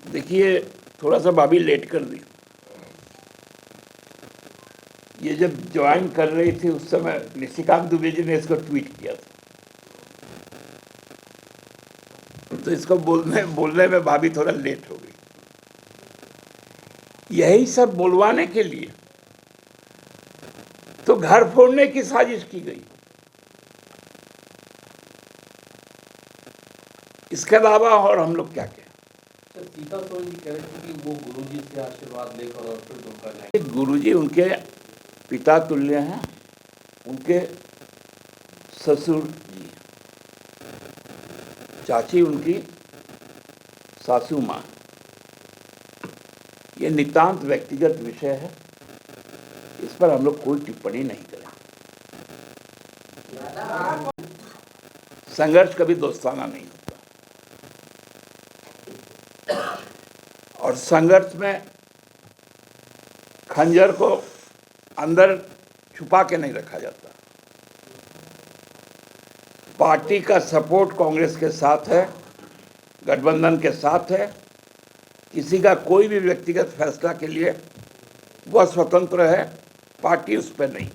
देखिए, थोड़ा सा भाभी लेट कर दी। ये जब ज्वाइन कर रही थी उस समय निशिकांत दुबे जी ने इसको ट्वीट किया था, तो इसको बोलने में भाभी थोड़ा लेट हो गई। यही सब बुलवाने के लिए तो घर फोड़ने की साजिश की गई। इसके अलावा और हम लोग क्या कहें। सीता सोरेन जी कह रहे थे कि वो गुरुजी से आशीर्वाद लेकर और फिर दुमका जाएंगे। गुरुजी उनके पिता तुल्य हैं, उनके ससुर जी, चाची उनकी सासू माँ। ये नितांत व्यक्तिगत विषय है, इस पर हम लोग कोई टिप्पणी नहीं करें। संघर्ष कभी दोस्ताना नहीं होता, और संघर्ष में खंजर को अंदर छुपा के नहीं रखा जाता। पार्टी का सपोर्ट कांग्रेस के साथ है, गठबंधन के साथ है। किसी का कोई भी व्यक्तिगत फैसला के लिए वह स्वतंत्र है, पार्टी उस पर नहीं।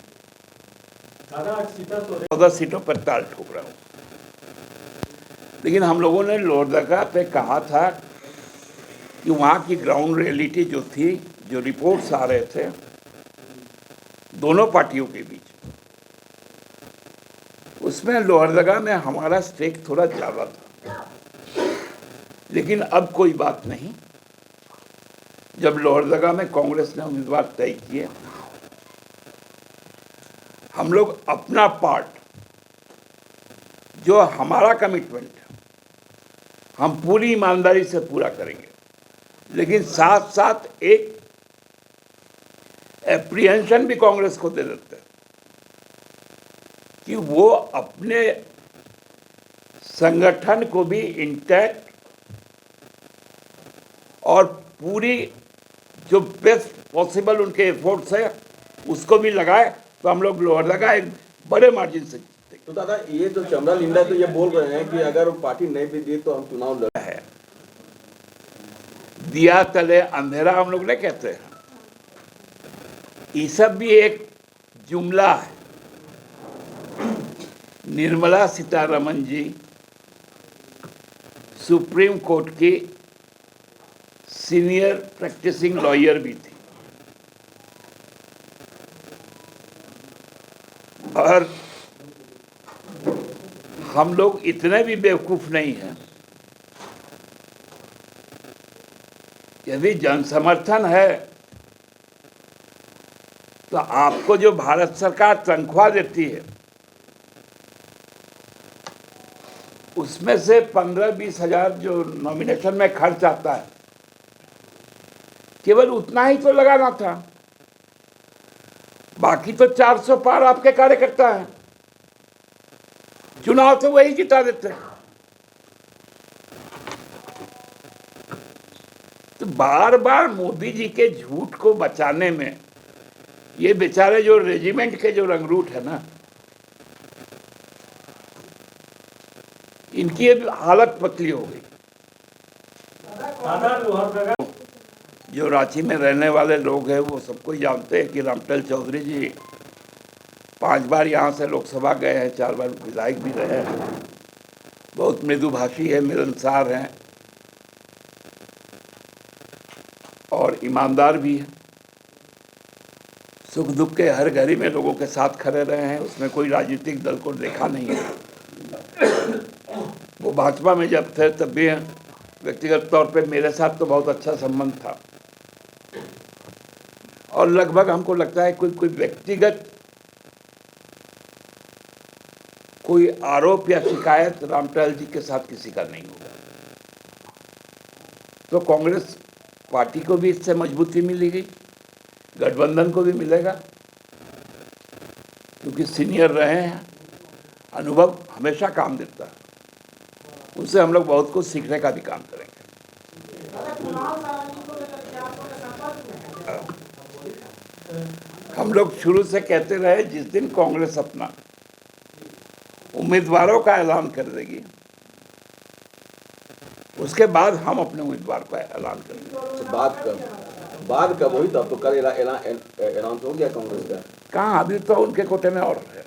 14 सीटों पर ताल ठोक रहा हूं, लेकिन हम लोगों ने लोहरदगा पे कहा था कि वहां की ग्राउंड रियलिटी जो थी, जो रिपोर्ट्स आ रहे थे दोनों पार्टियों के बीच, उसमें लोहरदगा में हमारा स्टेक थोड़ा ज़्यादा था। लेकिन अब कोई बात नहीं, जब लोहरदगा में कांग्रेस ने उम्मीदवार तय किए, हम लोग अपना पार्ट, जो हमारा कमिटमेंट है, हम पूरी ईमानदारी से पूरा करेंगे। लेकिन साथ साथ एक एप्रीहेंशन भी कांग्रेस को दे देते हैं कि वो अपने संगठन को भी इंटैक्ट और पूरी जो बेस्ट पॉसिबल उनके एफर्ट्स है उसको भी लगाए, तो हम लोग लोहरदगा एक बड़े मार्जिन से जीते। तो दादा, ये जो चमड़ा लिंडा तो ये बोल रहे हैं कि अगर पार्टी नहीं भी दी तो हम चुनाव लड़ है। दिया तले अंधेरा हम लोग नहीं कहते हैं, ये सब भी एक जुमला है। निर्मला सीतारमण जी सुप्रीम कोर्ट की सीनियर प्रैक्टिसिंग लॉयर भी थी, और हम लोग इतने भी बेवकूफ नहीं हैं। यदि जन समर्थन है तो आपको जो भारत सरकार तनख्वाह देती है उसमें से 15-20 हजार जो नॉमिनेशन में खर्च आता है, केवल उतना ही तो लगाना था। बाकी तो 400 पार आपके कार्यकर्ता हैं, चुनाव तो वही जिता देते हैं। तो बार बार मोदी जी के झूठ को बचाने में ये बेचारे जो रेजिमेंट के जो रंगरूट है ना, इनकी अब हालत पतली हो गई। जो रांची में रहने वाले लोग हैं वो सबको जानते हैं कि रामटल चौधरी जी 5 बार यहाँ से लोकसभा गए हैं, 4 बार विधायक भी रहे हैं। बहुत मृदुभाषी है, मिलनसार हैं और ईमानदार भी है। सुख दुख के हर घड़ी में लोगों के साथ खड़े रहे हैं, उसमें कोई राजनीतिक दल को देखा नहीं है। वो भाजपा में जब थे तब भी व्यक्तिगत तौर पे मेरे साथ तो बहुत अच्छा संबंध था, और लगभग हमको लगता है कोई व्यक्तिगत कोई आरोप या शिकायत रामटल जी के साथ किसी का नहीं होगा। तो कांग्रेस पार्टी को भी इससे मजबूती मिलेगी, गठबंधन को भी मिलेगा, क्योंकि सीनियर रहे हैं, अनुभव हमेशा काम देता है। उससे हम लोग बहुत कुछ सीखने का भी काम करेंगे। हम लोग शुरू से कहते रहे, जिस दिन कांग्रेस अपना उम्मीदवारों का ऐलान कर देगी उसके बाद हम अपने उम्मीदवार का ऐलान करेंगे। बात कब हुई? तब तो कल अनाउंस हो गया कांग्रेस का। कहाँ, अभी तो उनके कोटे में और है।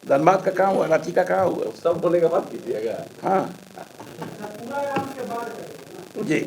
धनबाद का कहाँ हुआ, रांची का कहाँ हुआ? सब होने के बाद कीजिएगा। हाँ जी।